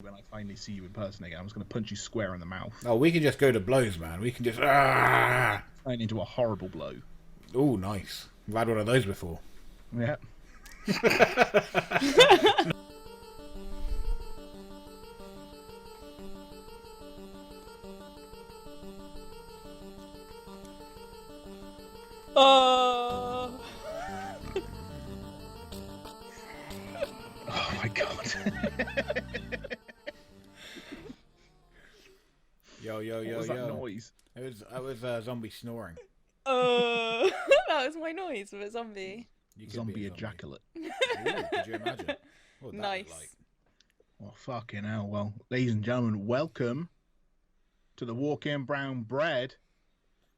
When I finally see you in person again, I'm just going to punch you square in the mouth. Oh, we can just go to blows, man. We can just... Turn into a horrible blow. Oh, nice. I've had one of those before. Yeah. Oh my god. Yo. What was that noise? It was a zombie snoring. that was my noise of a zombie. Zombie ejaculate. Ooh, could you imagine? What would that Nice. look like? Oh, fucking hell. Well, ladies and gentlemen, welcome to the Walk In Brown Bread.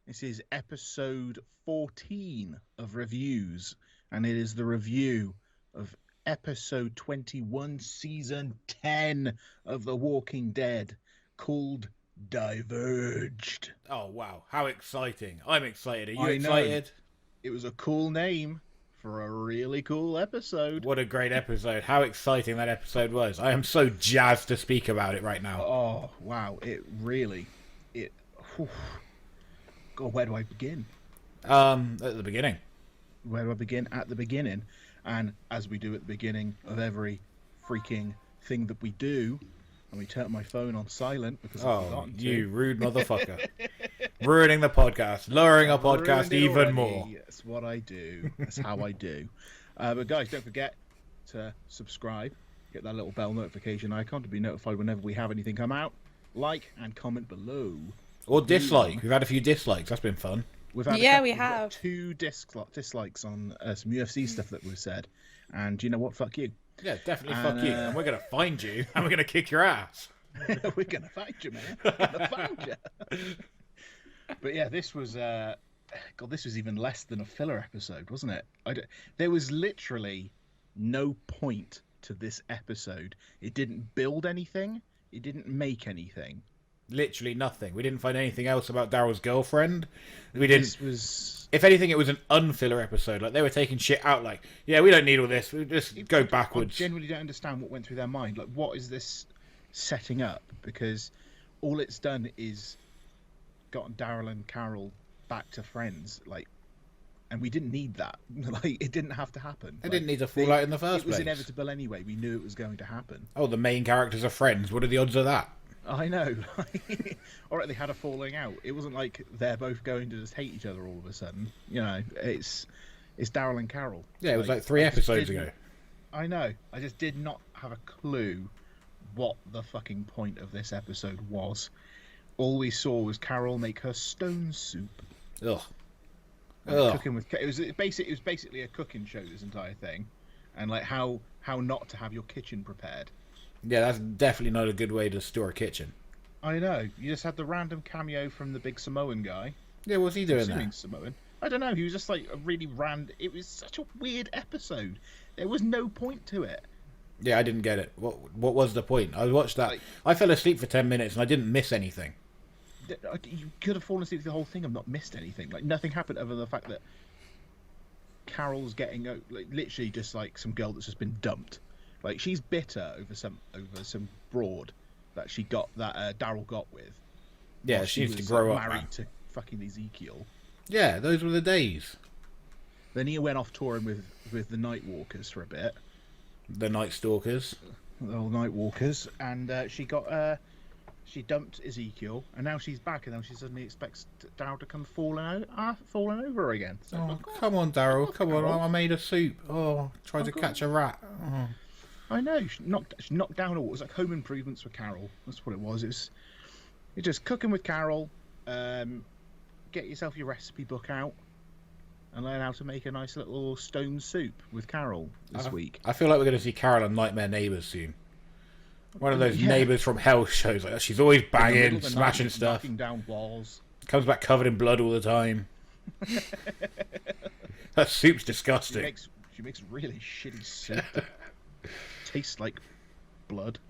This is episode 14 of Reviewz, and it is the review of episode 21, season 10 of The Walking Dead, called Diverged. Oh, wow. How exciting. I'm excited. Are you I know. excited? It was a cool name for a really cool episode. What a great episode. How exciting that episode was. I am so jazzed to speak about it right now. Oh, wow. It really... Whew. God, where do I begin? At the beginning. Where do I begin? At the beginning. And as we do at the beginning of every freaking thing that we do, and we turn my phone on silent because I've Oh, forgotten to. you rude motherfucker. Ruining the podcast. Lowering our podcast Ruined it even already. more. That's what I do. That's how I do. But guys, don't forget to subscribe. Get that little bell notification icon to be notified whenever we have anything come out. Like and comment below. Or dislike. We've had a few dislikes. That's been fun. We've had We got have 2 dislikes on some UFC stuff that we've said. And you know what? Fuck you. Yeah, definitely fuck you. And we're going to find you and we're going to kick your ass. We're going to find you, man. We're going to find you. But yeah, this was... God, this was even less than a filler episode, wasn't it? There was literally no point to this episode. It didn't build anything. It didn't make anything. Literally nothing. We didn't find anything else about Daryl's girlfriend. We didn't. This was... If anything, it was an unfiller episode. Like, they were taking shit out. Like, yeah, we don't need all this. We just go backwards. I genuinely don't understand what went through their mind. Like, what is this setting up? Because all it's done is gotten Daryl and Carol back to friends. Like, and we didn't need that. Like, it didn't have to happen. They didn't need to fall out in the first place. It was place. inevitable anyway. We knew it was going to happen. Oh, the main characters are friends. What are the odds of that? I know. All right, they had a falling out. It wasn't like they're both going to just hate each other all of a sudden. You know, it's Daryl and Carol. Yeah, it was like 3 episodes ago. I know. I just did not have a clue what the fucking point of this episode was. All we saw was Carol make her stone soup. Ugh. Cooking with it was basically a cooking show, this entire thing, and like how not to have your kitchen prepared. Yeah, that's definitely not a good way to store a kitchen. I know. You just had the random cameo from the big Samoan guy. Yeah, what's he doing there? Samoan. I don't know. He was just like a really random. It was such a weird episode. There was no point to it. Yeah, I didn't get it. What was the point? I watched that. Like, I fell asleep for 10 minutes and I didn't miss anything. You could have fallen asleep through the whole thing and not missed anything. Like, nothing happened other than the fact that Carol's getting like literally just like some girl that's just been dumped. Like, she's bitter over some broad that Daryl got with. Yeah, she needs to grow up. Married to fucking Ezekiel. Yeah, those were the days. Then he went off touring with the Night Walkers for a bit. The Night Stalkers. The old Night Walkers, and she dumped Ezekiel, and now she's back, and then she suddenly expects Daryl to come falling over again. So, come on, Daryl, come on! I made a soup. Oh, tried to catch a rat. Oh. I know. She knocked down all. It was like home improvements for Carol. That's what it was. You're just cooking with Carol. Get yourself your recipe book out and learn how to make a nice little stone soup with Carol this week. I feel like we're going to see Carol on Nightmare Neighbours soon. One of those Neighbours from Hell shows. Like, she's always banging, smashing stuff. Knocking down walls. Comes back covered in blood all the time. That soup's disgusting. She makes really shitty soup. Tastes like blood.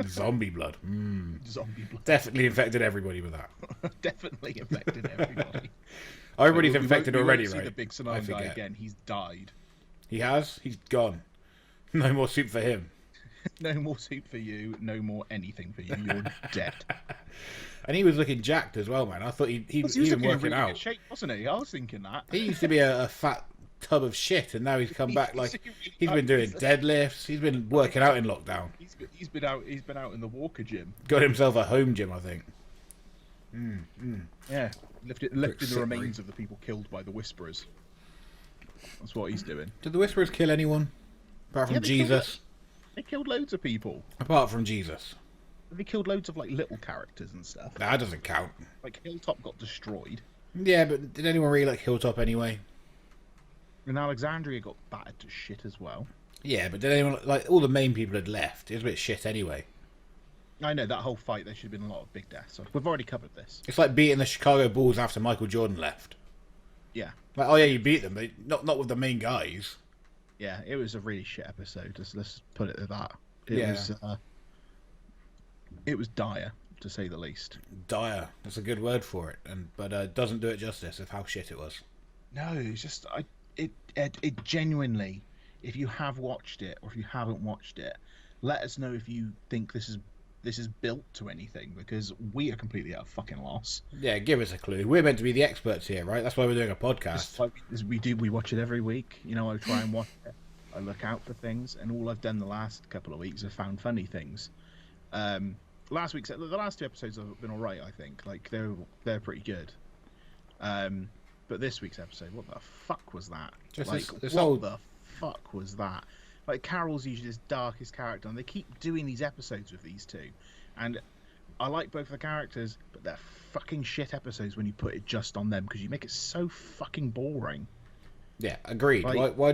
Zombie blood. Zombie blood. Definitely infected everybody with that. Definitely infected everybody. Everybody's infected already, right? See the big Samoan guy again. He's died. He has? He's gone. No more soup for him. No more soup for you. No more anything for you. You're dead. And he was looking jacked as well, man. I thought he'd He was been looking in working really good out. shape, wasn't he? I was thinking that. He used to be a fat tub of shit, and now he's come back like he's been doing He's deadlifts. He's been working out in lockdown. He's been out. He's been out in the Walker gym. Got himself a home gym, I think. Yeah, lifted the remains of the people killed by the Whisperers. That's what he's doing. Did the Whisperers kill anyone apart from Yeah, Jesus? They killed loads of people. Apart from Jesus, They killed loads of like little characters and stuff. that doesn't count. Like Hilltop got destroyed, Yeah, but did anyone really like Hilltop anyway? and Alexandria got battered to shit as well. Yeah, but did anyone like all the main people had left? It was a bit shit anyway. I know that whole fight. There should have been a lot of big deaths. So we've already covered this. It's like beating the Chicago Bulls after Michael Jordan left. Yeah, Like, oh yeah, you beat them, but not with the main guys. yeah. It was a really shit episode. Let's put it at that. It was dire, to say the least. Dire. That's a good word for it, but doesn't do it justice of how shit it was. No, it's just it genuinely. If you have watched it or if you haven't watched it, let us know if you think this is built to anything, because we are completely at a fucking loss. Yeah, give us a clue. We're meant to be the experts here, right? That's why we're doing a podcast. Just like we watch it every week. You know, I try and watch it. I look out for things, and all I've done the last couple of weeks is found funny things. The last two episodes have been all right. I think like they're pretty good. But this week's episode, what the fuck was that? Just like this what old... the fuck was that? Like Carol's usually this darkest character, and they keep doing these episodes with these two, and I like both the characters, but they're fucking shit episodes when you put it just on them, because you make it so fucking boring. Yeah, agreed. Like, why?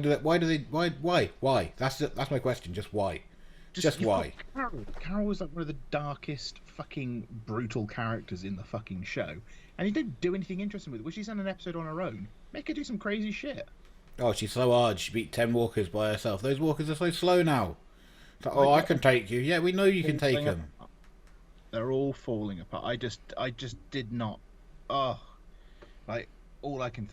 That's my question. Just why? Just why? Carol was like one of the darkest, fucking brutal characters in the fucking show, and you don't do anything interesting with it. Well, she's on an episode on her own. Make her do some crazy shit. Oh, she's so hard. She beat 10 walkers by herself. Those walkers are so slow now. It's like, oh, I can take you. Yeah, we know you can take them. They're all falling apart. I just did not. Oh, like all I can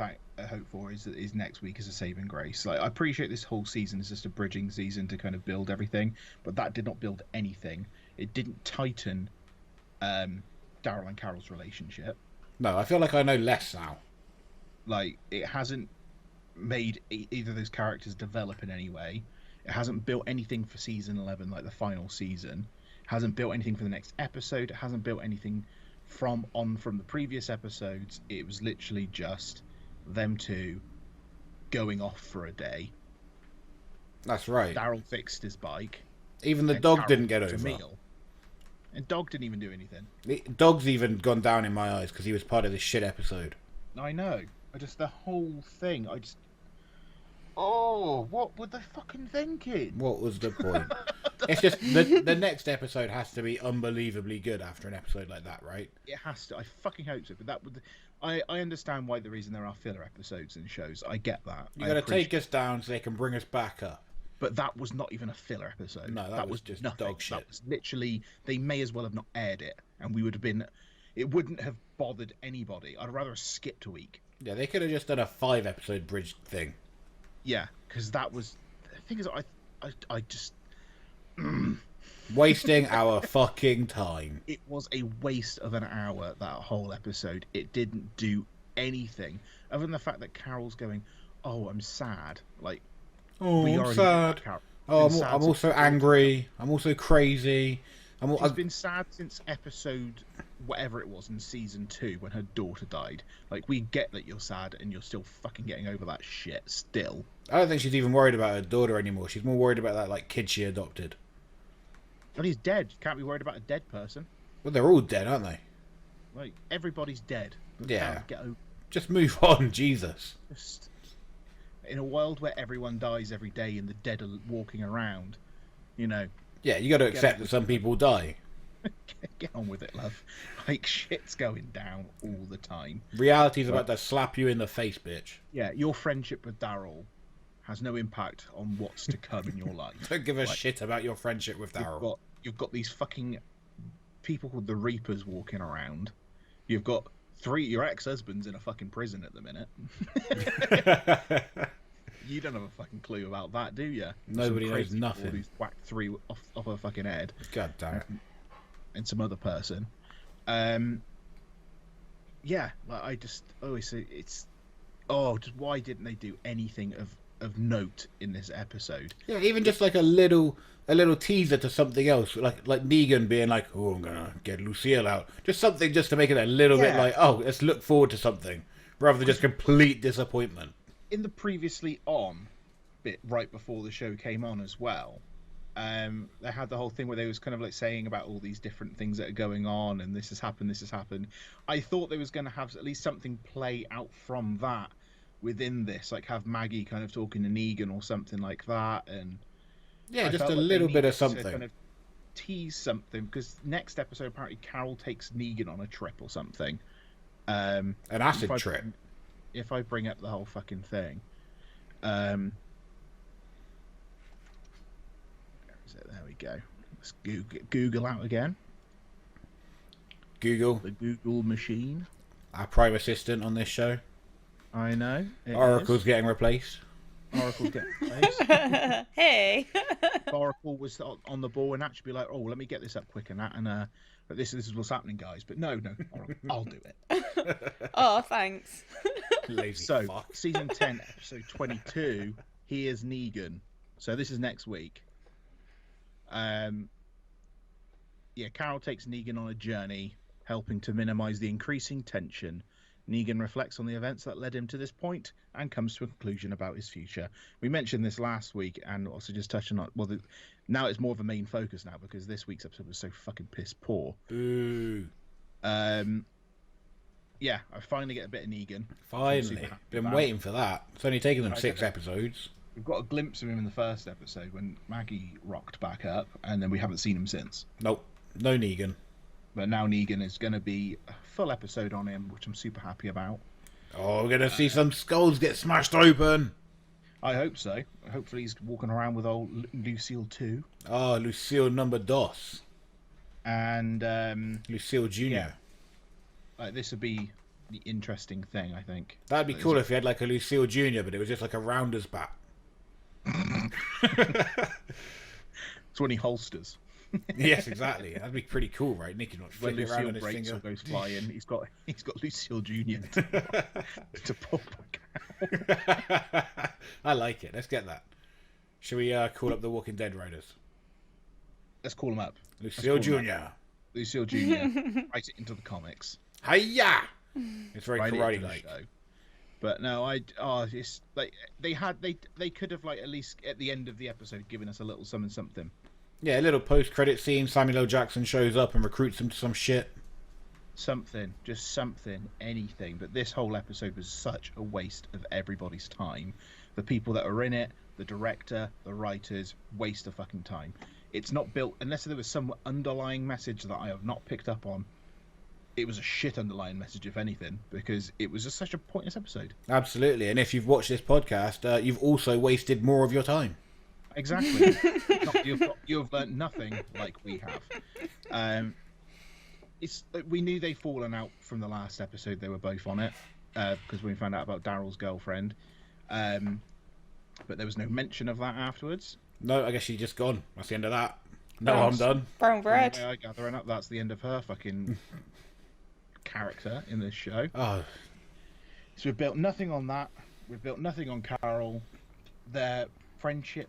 hope for is next week is a saving grace. Like I appreciate this whole season is just a bridging season to kind of build everything, but that did not build anything. It didn't tighten Daryl and Carol's relationship. No, I feel like I know less now. Like it hasn't made either of those characters develop in any way. It hasn't built anything for season 11, like the final season. It hasn't built anything for the next episode. It hasn't built anything from the previous episodes. It was literally just them two going off for a day. That's right. Daryl fixed his bike. Even the dog didn't get over. Meal. And Dog didn't even do anything. The dog's even gone down in my eyes because he was part of this shit episode. I know. The whole thing, oh, what were they fucking thinking? What was the point? It's just the next episode has to be unbelievably good after an episode like that, right? It has to. I fucking hope so. But I understand why the reason there are filler episodes in shows. I get that. You got to take us down so they can bring us back up. But that was not even a filler episode. No, that was just nothing. Dog shit. That was literally, they may as well have not aired it, and we would have been. It wouldn't have bothered anybody. I'd rather have skipped a week. Yeah, they could have just done a 5-episode bridge thing. Yeah, because that was. The thing is, I just. Wasting our fucking time. It was a waste of an hour, that whole episode. It didn't do anything other than the fact that Carol's going, "Oh, I'm sad." Like, oh, I'm sad. Oh, I'm also angry. I'm also crazy. She's been sad since episode whatever it was in season 2 when her daughter died. Like, we get that you're sad and you're still fucking getting over that shit still. I don't think she's even worried about her daughter anymore. She's more worried about that like kid she adopted. But he's dead. You can't be worried about a dead person. Well, they're all dead, aren't they? Like, everybody's dead. Yeah. Get over. Just move on, Jesus. Just in a world where everyone dies every day and the dead are walking around, you know. Yeah, you got to accept that some people die. Get on with it, love. Like, shit's going down all the time. Reality's about to slap you in the face, bitch. Yeah, your friendship with Daryl has no impact on what's to come in your life. Don't give a shit about your friendship with Daryl. You've got these fucking people called the Reapers walking around. You've got your ex-husband's in a fucking prison at the minute. You don't have a fucking clue about that, do you? Nobody knows nothing. Who's whacked 3 off her fucking head. God damn it. And some other person. Yeah, like I just always say it's. Oh, just why didn't they do anything of note in this episode? Yeah, even just like a little teaser to something else, like Negan being like, "Oh, I'm gonna get Lucille out," just something just to make it a little bit like, "Oh, let's look forward to something," rather than just complete disappointment. In the previously on bit right before the show came on as well, they had the whole thing where they was kind of like saying about all these different things that are going on, and this has happened. I thought they was going to have at least something play out from that within this, like have Maggie kind of talking to Negan or something like that, and yeah, I just a felt like little they bit of needed to something. kind of tease something, because next episode apparently Carol takes Negan on a trip or something. An acid trip. If I bring up the whole fucking thing, where is it? There we go. Let's Google out again. Google, The Google machine. our prime assistant on this show. I know. Oracle's getting replaced. Oracle's getting replaced. Hey. Oracle was on the ball and actually be like, "Oh, let me get this up quick and that, and but this is what's happening, guys." But no, Oracle, I'll do it. Oh, thanks. Lazy So, fuck. season 10, episode 22, he is Negan. So this is next week. Yeah, Carol takes Negan on a journey, helping to minimize the increasing tension. Negan reflects on the events that led him to this point and comes to a conclusion about his future. We mentioned this last week, and also just touching on, well, now it's more of a main focus now because this week's episode was so fucking piss poor. Ooh. Yeah, I finally get a bit of Negan. Finally. Been waiting for that. It's only taken them 6 episodes. We've got a glimpse of him in the first episode when Maggie rocked back up, and then we haven't seen him since. Nope. No Negan. But now Negan is going to be a full episode on him, which I'm super happy about. Oh, we're going to see some skulls get smashed open. I hope so. Hopefully he's walking around with old Lucille too. Oh, Lucille number dos. And Lucille Jr. Yeah. This would be the interesting thing, I think. That'd be cool if you had like a Lucille Jr., but it was just like a rounder's bat. It's when he holsters. Yes, exactly. That'd be pretty cool, right? Nicky not When flip it around Lucille on his breaks finger. or goes flying, he's got Lucille Jr. to pull back out. I like it. Let's get that. Should we call up the Walking Dead writers? Let's call him up. Lucille Jr. Lucille Jr. Write it into the comics. Hiya! It's very Write it karate into the like. show. But no, it's like they could have like at least at the end of the episode given us a little something. Yeah, a little post-credit scene. Samuel L. Jackson shows up and recruits him to some shit. Something, just something, anything. But this whole episode was such a waste of everybody's time. The people that are in it, the director, the writers, waste of fucking time. It's not built unless there was some underlying message that I have not picked up on. It was a shit underlying message, if anything, because it was just such a pointless episode. Absolutely. And if you've watched this podcast, you've also wasted more of your time. Exactly. You've learnt nothing like we have. We knew they'd fallen out from the last episode. They were both on it because we found out about Daryl's girlfriend. But there was no mention of that afterwards. No, I guess she's just gone. That's the end of that. No, I'm done. Brown bread. I gather enough. That's the end of her fucking character in this show. Oh, So we've built nothing on that. We've built nothing on Carol. Their friendship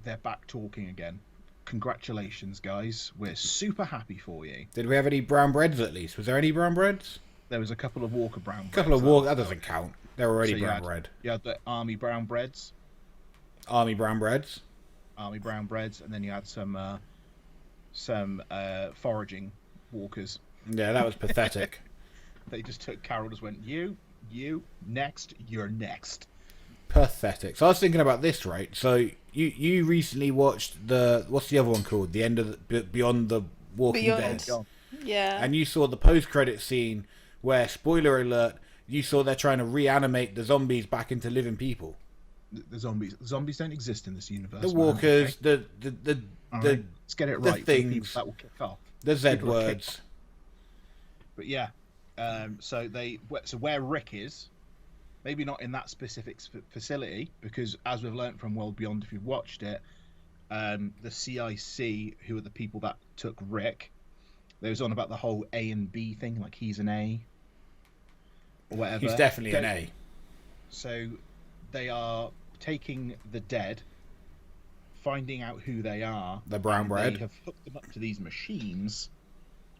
they're back talking again. Congratulations, guys. We're super happy for you. did we have any brown breads at least? Was there any brown breads? There was a couple of Walker brown breads. Couple of Walker. That doesn't count. They're already So you brown had- bread. You had the army brown breads. Army brown breads. And then you had some foraging walkers. Yeah, that was pathetic. They just took Carol, just went, you, next, you're next. Pathetic. So I was thinking about this, right? So you recently watched what's the other one called? The end of Beyond the Walking Beyond. Dead. Yeah. And you saw the post-credit scene where, spoiler alert, you saw they're trying to reanimate the zombies back into living people. The zombies don't exist in this universe. The man, walkers, okay? the Let's get it right. For the things. people that will kick off. the Z People are words. But yeah, so where Rick is, maybe not in that specific facility, because as we've learned from World Beyond, if you've watched it, the CIC, who are the people that took Rick, they was on about the whole A and B thing, like he's an A or whatever. He's definitely an A. So they are taking the dead, finding out who they are. The brown bread. They have hooked them up to these machines,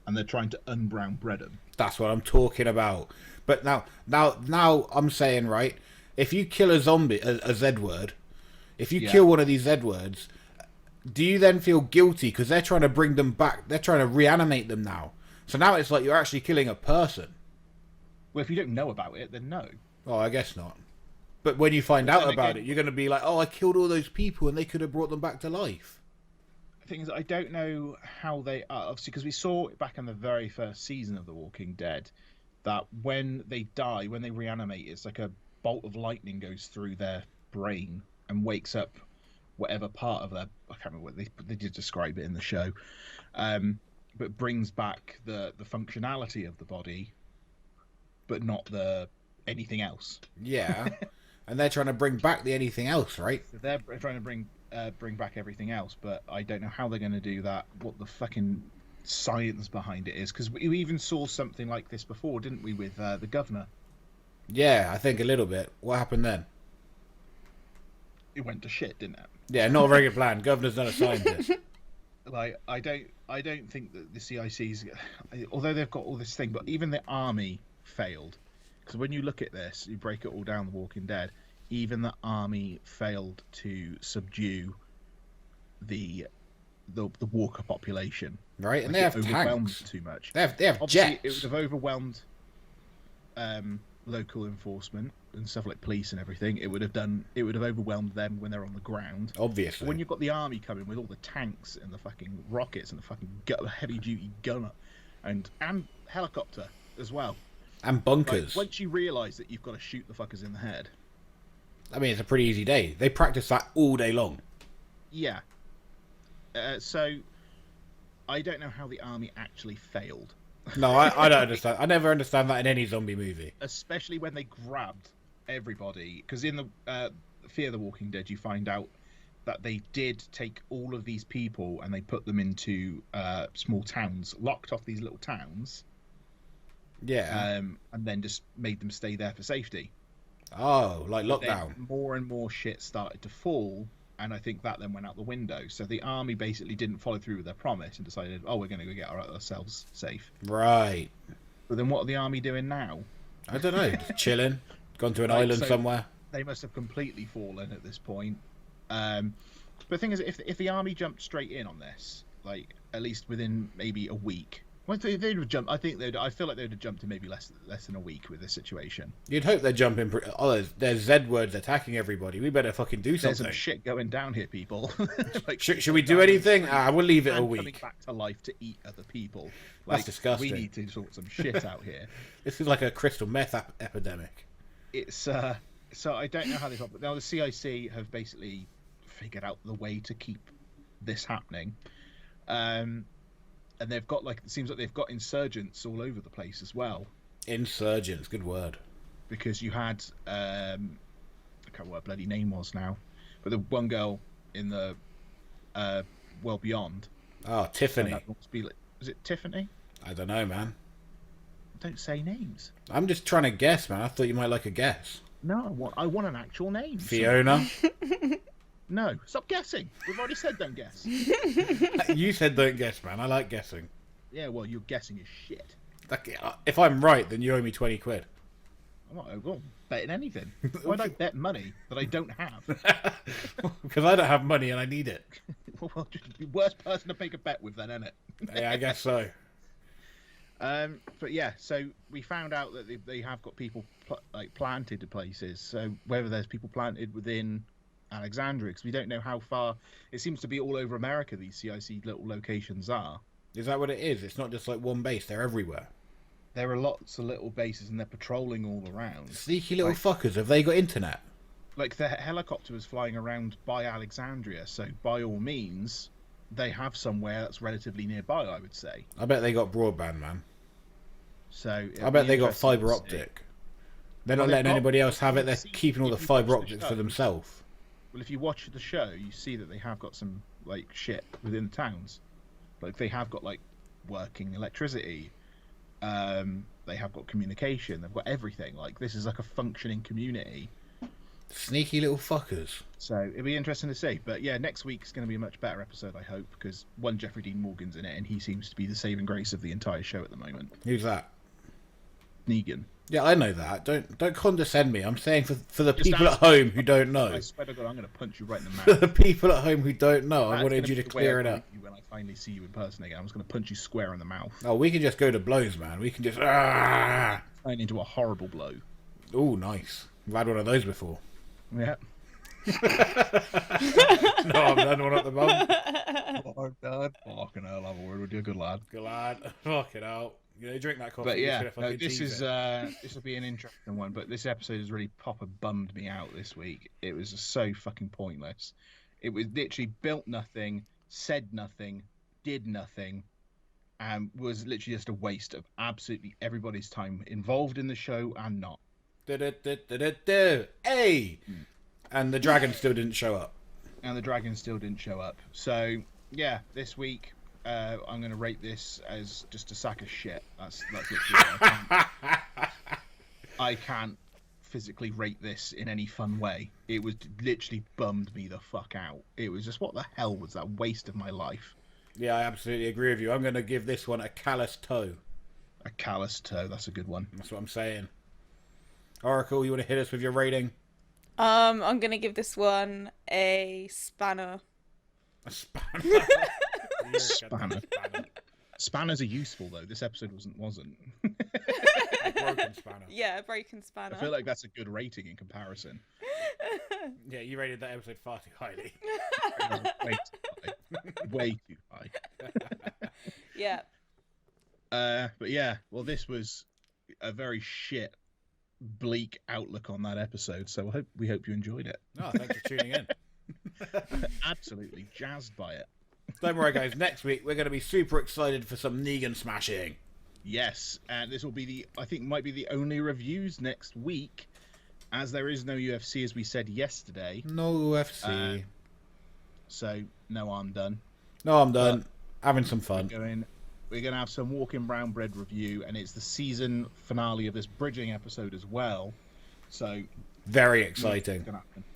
and they're trying to unbrown bread them. That's what I'm talking about. But now I'm saying, right, if you kill a zombie, a Z word, if you kill one of these Z words, do you then feel guilty because they're trying to bring them back? They're trying to reanimate them now. So now it's like you're actually killing a person. Well, if you don't know about it, then no. Oh, I guess not. But when you find out about it, you're going to be like, oh, I killed all those people and they could have brought them back to life. The thing is, I don't know how they are, obviously, because we saw back in the very first season of The Walking Dead that when they die, when they reanimate, it's like a bolt of lightning goes through their brain and wakes up whatever part of their, I can't remember what they did describe it in the show, but brings back the functionality of the body, but not the anything else. Yeah. And they're trying to bring back the anything else, right? So they're trying to bring back everything else, but I don't know how they're going to do that, what the fucking science behind it is, because we even saw something like this before, didn't we, with the governor? Yeah, I think a little bit. What happened then? It went to shit, didn't it? Yeah, not a very good plan. Governor's not a scientist. Like, I don't think that the CIC's, although they've got all this thing, but even the army failed. Because when you look at this, you break it all down, The Walking Dead, even the army failed to subdue the walker population. Right, and like, they have overwhelmed tanks. Too much. They have Obviously, jets. it would have overwhelmed local enforcement and stuff like police and everything. It would have overwhelmed them when they're on the ground. Obviously. But when you've got the army coming with all the tanks and the fucking rockets and the fucking heavy duty gunner and helicopter as well. And bunkers. Like, once you realise that you've got to shoot the fuckers in the head. I mean, it's a pretty easy day. They practice that all day long. Yeah. So, I don't know how the army actually failed. No, I don't understand. I never understand that in any zombie movie. Especially when they grabbed everybody. Because in the Fear the Walking Dead, you find out that they did take all of these people and they put them into small towns, locked off these little towns. Yeah. And then just made them stay there for safety. Oh, like lockdown. Then more and more shit started to fall, and I think that then went out the window. So the army basically didn't follow through with their promise and decided, oh, we're going to go get ourselves safe. Right. But then what are the army doing now? I don't know. Just chilling. Gone to an island somewhere. They must have completely fallen at this point. But the thing is, if the army jumped straight in on this, like at least within maybe a week. Well, they'd have jumped. I feel like they'd have jumped in maybe less than a week with this situation. You'd hope they're jumping. Oh, there's Z words attacking everybody. We better fucking do something. There's some shit going down here, people. Like, should we do anything? We'll leave it a week. Coming back to life to eat other people. That's disgusting. We need to sort some shit out here. This is like a crystal meth epidemic. It's so I don't know how this. Now the CIC have basically figured out the way to keep this happening. And they've got, like, it seems like they've got insurgents all over the place as well. Insurgents, good word. Because you had, I can't remember what her bloody name was now, but the one girl in the World Beyond. Oh, Tiffany. Was it Tiffany? I don't know, man. Don't say names. I'm just trying to guess, man. I thought you might like a guess. No, I want an actual name. Fiona? No, stop guessing. We've already said don't guess. You said don't guess, man. I like guessing. Yeah, well, you're guessing is shit. If I'm right, then you owe me 20 quid. I'm not betting anything. Why would I bet money that I don't have? Because I don't have money and I need it. Well, just the worst person to make a bet with then, isn't it? Yeah, I guess so. But yeah, so we found out that they have got people planted to places. So whether there's people planted within Alexandria, because we don't know how far. It seems to be all over America. These CIC little locations are. Is that what it is? It's not just like one base; they're everywhere. There are lots of little bases, and they're patrolling all around. Sneaky little fuckers. Have they got internet? Like the helicopter was flying around by Alexandria, so by all means, they have somewhere that's relatively nearby. I would say. I bet they got broadband, man. So I bet they got fiber optic. They're not letting anybody else have it. They're keeping all the fibre optics for themselves. Well, if you watch the show, you see that they have got some like shit within the towns. Like they have got like working electricity. They have got communication. They've got everything. Like this is like a functioning community. Sneaky little fuckers. So it'll be interesting to see. But yeah, next week's going to be a much better episode, I hope, because one, Jeffrey Dean Morgan's in it, and he seems to be the saving grace of the entire show at the moment. Who's that? Negan. Yeah, I know that. Don't condescend me. I'm saying for the people at home who don't know. I swear to God, I'm going to punch you right in the mouth. For the people at home who don't know, I wanted you to clear it up. When I finally see you in person again, I'm just going to punch you square in the mouth. Oh, we can just go to blows, man. We can just turn into a horrible blow. Oh, nice. I've had one of those before. Yeah. No, I've done one at the moment. Oh, Dad. Fucking hell, have a word with you, good lad. Good lad. Fucking hell. You know, drink that coffee. But yeah, no, this will be an interesting one. But this episode has really proper bummed me out this week. It was just so fucking pointless. It was literally built nothing, said nothing, did nothing, and was literally just a waste of absolutely everybody's time involved in the show and not. Hey! And the dragon still didn't show up. So yeah, this week I'm going to rate this as just a sack of shit. That's literally I can't physically rate this in any fun way. It was literally bummed me the fuck out. It was just, what the hell was that waste of my life? Yeah, I absolutely agree with you. I'm going to give this one a callous toe. A callous toe, that's a good one. That's what I'm saying. Oracle, you want to hit us with your rating? I'm going to give this one a spanner. A spanner? Spanner. Spanners are useful though. This episode wasn't. A broken spanner. Yeah, a broken spanner. I feel like that's a good rating in comparison. Yeah, you rated that episode far too highly. Way too high. Way too high. Yeah. But yeah, well, this was a very shit, bleak outlook on that episode. So we hope you enjoyed it. Oh, thanks for tuning in. Absolutely jazzed by it. Don't worry, guys. Next week we're going to be super excited for some Negan smashing. Yes, and this will be might be the only reviews next week, as there is no UFC, as we said yesterday. No UFC. So no, I'm done. No, I'm done. Having some fun. We're going to have some Walking Brown Bread review, and it's the season finale of this bridging episode as well. So very exciting.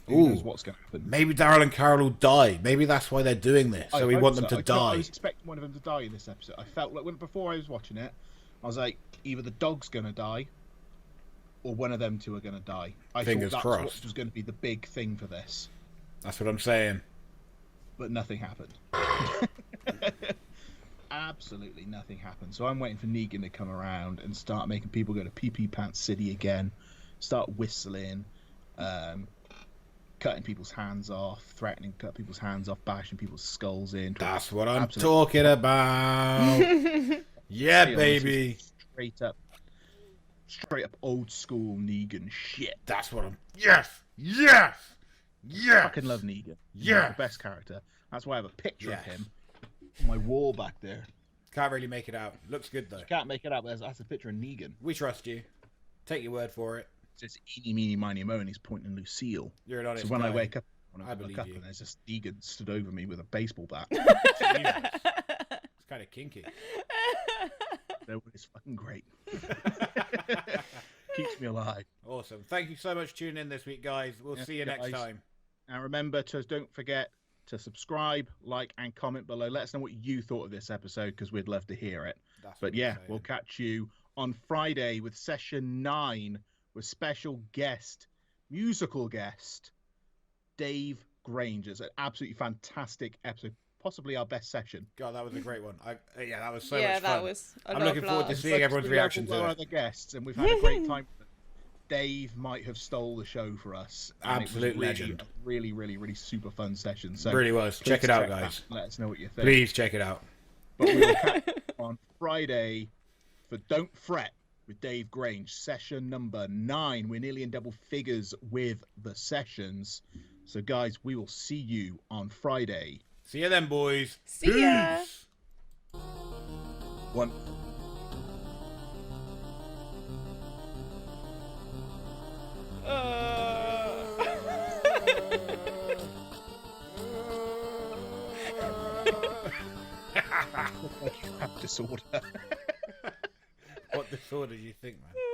Who knows what's going to happen? Maybe Daryl and Carol will die. Maybe that's why they're doing this. So we want them to die. I was expecting one of them to die in this episode. I felt like before I was watching it, I was like, either the dog's going to die, or one of them two are going to die. Fingers thought crossed. That's what was going to be the big thing for this. That's what I'm saying. But nothing happened. Absolutely nothing happened. So I'm waiting for Negan to come around and start making people go to Pee Pee Pants City again, start whistling, cutting people's hands off, threatening to cut people's hands off, bashing people's skulls in. That's what I'm talking about. Yeah, baby. Straight up old school Negan shit. That's what I'm... Yes! Yes! Yes! I fucking love Negan. Yeah. He's the best character. That's why I have a picture of him on my wall back there. Can't really make it out. Looks good, though. You can't make it out, but that's a picture of Negan. We trust you. Take your word for it. It's eeny, meeny, miny, mo, and he's pointing Lucille. You're an honest So when guy. I wake up, I believe you. and there's just Negan stood over me with a baseball bat. It's kind of kinky. That was fucking great. Keeps me alive. Awesome. Thank you so much for tuning in this week, guys. We'll see you next time. And remember to don't forget to subscribe, like, and comment below. Let us know what you thought of this episode, because we'd love to hear it. But yeah, we'll catch you on Friday with session 9 with special guest, musical guest, Dave Grange. It's an absolutely fantastic episode. Possibly our best session. God, that was a great one. Yeah, that was so much fun. Yeah, that was I'm looking forward to seeing everyone's reaction to it. Other guests, and we've had a great time. Dave might have stole the show for us. Absolute it was legend. Really, really, really super fun session. So really was. Check it out, guys. Let us know what you think. Please check it out. But we will catch you on Friday for Don't Fret with Dave Grange, session number 9. We're nearly in double figures with the sessions. So, guys, we will see you on Friday. See you then, boys. See ya. One. Like you have disorder. What disorder do you think, man?